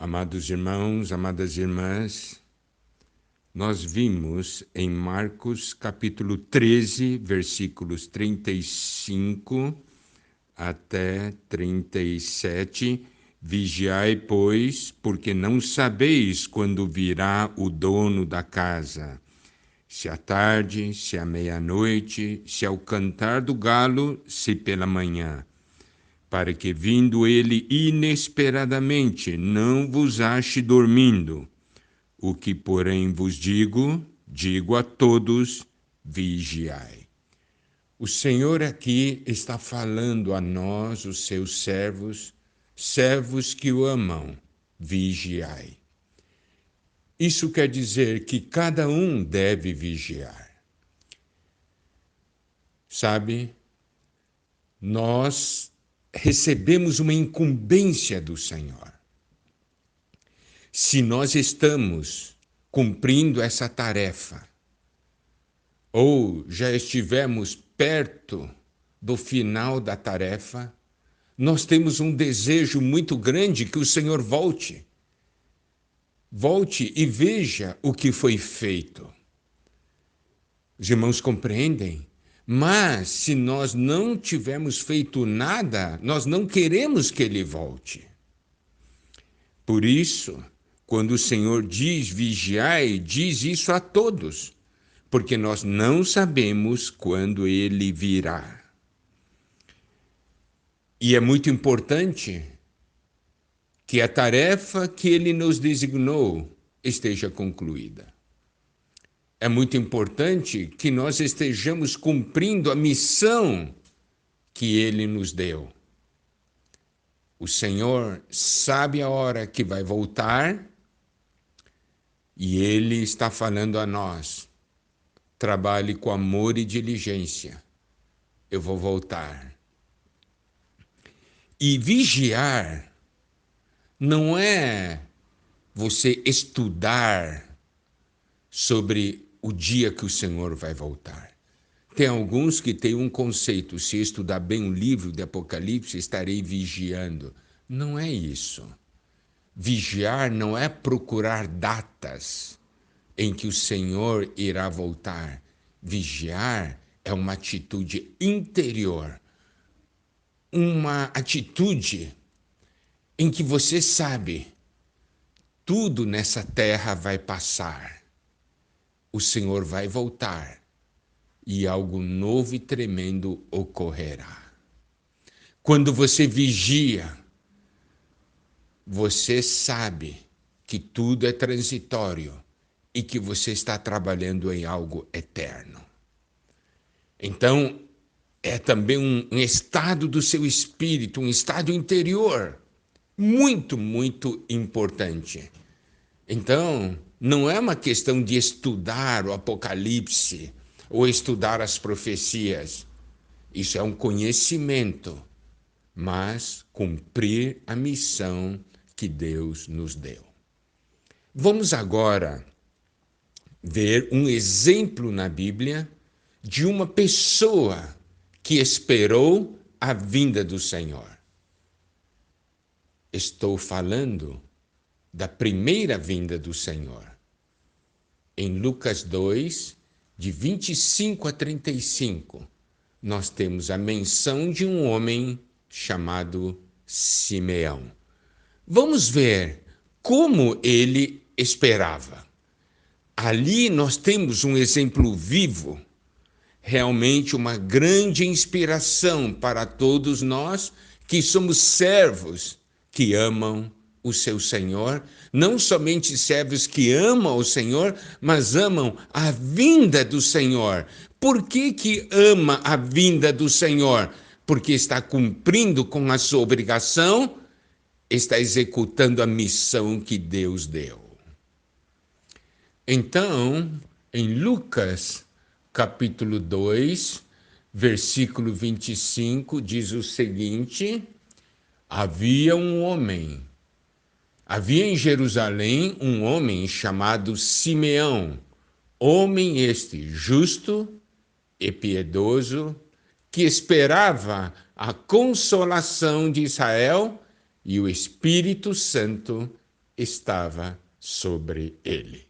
Amados irmãos, amadas irmãs, nós vimos em Marcos capítulo 13, versículos 35 até 37, vigiai, pois, porque não sabeis quando virá o dono da casa, se à tarde, se à meia-noite, se ao cantar do galo, se pela manhã, para que, vindo ele inesperadamente, não vos ache dormindo. O que, porém, vos digo, digo a todos, vigiai. O Senhor aqui está falando a nós, os seus servos, servos que o amam, vigiai. Isso quer dizer que cada um deve vigiar. Sabe, nós recebemos uma incumbência do Senhor. Se nós estamos cumprindo essa tarefa, ou já estivemos perto do final da tarefa, nós temos um desejo muito grande que o Senhor volte. Volte e veja o que foi feito. Os irmãos compreendem? Mas se nós não tivermos feito nada, nós não queremos que ele volte. Por isso, quando o Senhor diz vigiai, diz isso a todos, porque nós não sabemos quando ele virá. E é muito importante que a tarefa que ele nos designou esteja concluída. É muito importante que nós estejamos cumprindo a missão que ele nos deu. O Senhor sabe a hora que vai voltar e ele está falando a nós: trabalhe com amor e diligência, eu vou voltar. E vigiar não é você estudar sobre o dia que o Senhor vai voltar. Tem alguns que têm um conceito: se estudar bem o livro de Apocalipse, estarei vigiando. Não é isso. Vigiar não é procurar datas em que o Senhor irá voltar. Vigiar é uma atitude interior, uma atitude em que você sabe, tudo nessa terra vai passar. O Senhor vai voltar e algo novo e tremendo ocorrerá. Quando você vigia, você sabe que tudo é transitório e que você está trabalhando em algo eterno. Então, é também um estado do seu espírito, um estado interior, muito, muito importante. Então, não é uma questão de estudar o Apocalipse ou estudar as profecias. Isso é um conhecimento, mas cumprir a missão que Deus nos deu. Vamos agora ver um exemplo na Bíblia de uma pessoa que esperou a vinda do Senhor. Estou falando da primeira vinda do Senhor. Em Lucas 2, de 25 a 35, nós temos a menção de um homem chamado Simeão. Vamos ver como ele esperava. Ali nós temos um exemplo vivo, realmente uma grande inspiração para todos nós que somos servos que amam o seu Senhor, não somente servos que amam o Senhor, mas amam a vinda do Senhor. Por que ama a vinda do Senhor? Porque está cumprindo com a sua obrigação, está executando a missão que Deus deu. Então, em Lucas, capítulo 2, versículo 25, diz o seguinte: havia em Jerusalém um homem chamado Simeão, homem este justo e piedoso, que esperava a consolação de Israel, e o Espírito Santo estava sobre ele.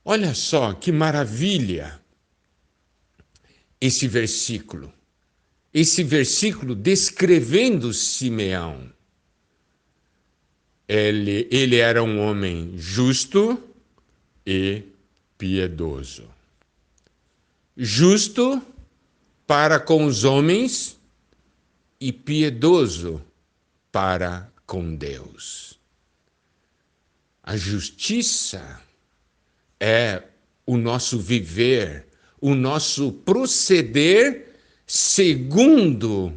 Olha só que maravilha esse versículo. Esse versículo descrevendo Simeão. Ele era um homem justo e piedoso. Justo para com os homens e piedoso para com Deus. A justiça é o nosso viver, o nosso proceder segundo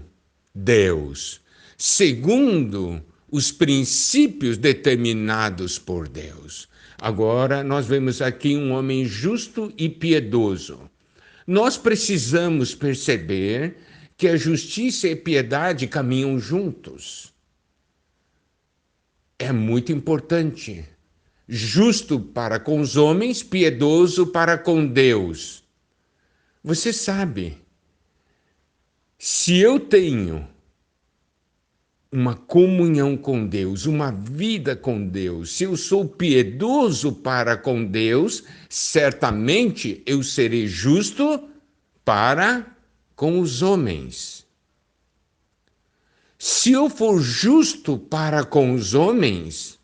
Deus, segundo os princípios determinados por Deus. Agora, nós vemos aqui um homem justo e piedoso. Nós precisamos perceber que a justiça e a piedade caminham juntos. É muito importante. Justo para com os homens, piedoso para com Deus. Você sabe, se eu tenho uma comunhão com Deus, uma vida com Deus, se eu sou piedoso para com Deus, certamente eu serei justo para com os homens. Se eu for justo para com os homens,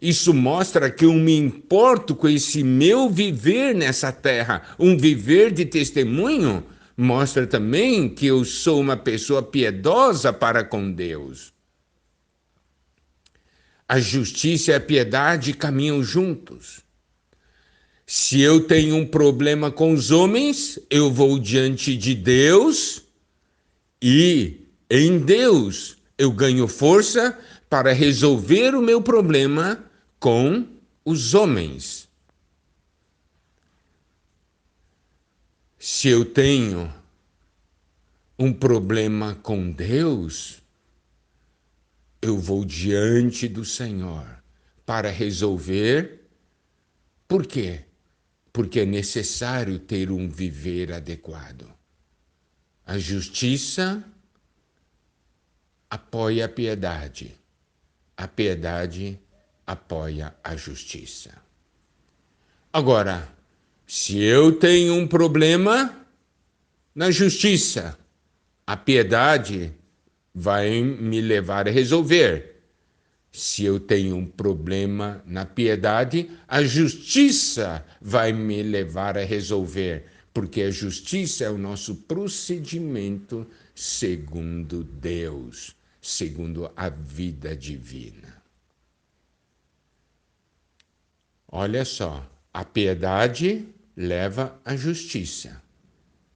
isso mostra que eu me importo com esse meu viver nessa terra, um viver de testemunho, mostra também que eu sou uma pessoa piedosa para com Deus. A justiça e a piedade caminham juntos. Se eu tenho um problema com os homens, eu vou diante de Deus e em Deus eu ganho força para resolver o meu problema com os homens. Se eu tenho um problema com Deus, eu vou diante do Senhor para resolver. Por quê? Porque é necessário ter um viver adequado. A justiça apoia a piedade apoia a justiça. Agora, se eu tenho um problema na justiça, a piedade vai me levar a resolver. Se eu tenho um problema na piedade, a justiça vai me levar a resolver, porque a justiça é o nosso procedimento segundo Deus, segundo a vida divina. Olha só, a piedade leva à justiça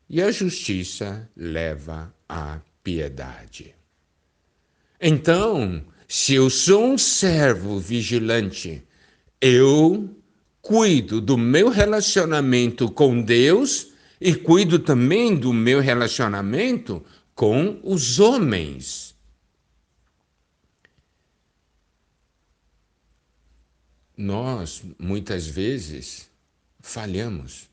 e a justiça leva à piedade. Então, se eu sou um servo vigilante, eu cuido do meu relacionamento com Deus e cuido também do meu relacionamento com os homens. Nós, muitas vezes, falhamos.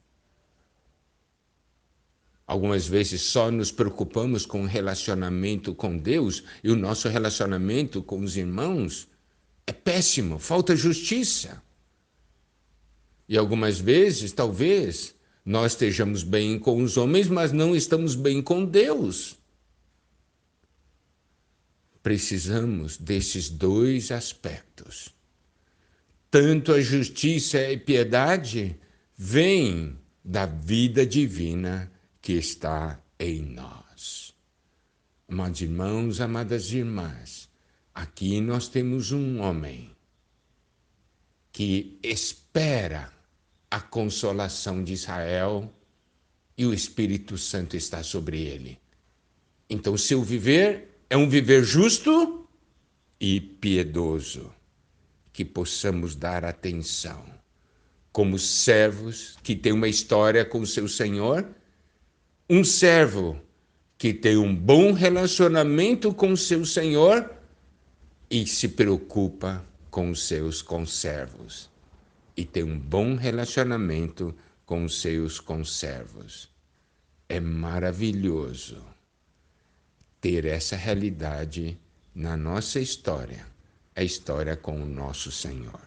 Algumas vezes só nos preocupamos com o relacionamento com Deus e o nosso relacionamento com os irmãos é péssimo, falta justiça. E algumas vezes, talvez, nós estejamos bem com os homens, mas não estamos bem com Deus. Precisamos desses dois aspectos. Tanto a justiça e a piedade vêm da vida divina que está em nós. Amados irmãos, amadas irmãs, aqui nós temos um homem que espera a consolação de Israel e o Espírito Santo está sobre ele. Então, seu viver é um viver justo e piedoso, que possamos dar atenção como servos que têm uma história com o seu Senhor. Um servo que tem um bom relacionamento com o seu Senhor e se preocupa com os seus conservos. E tem um bom relacionamento com os seus conservos. É maravilhoso ter essa realidade na nossa história. a história com o nosso Senhor.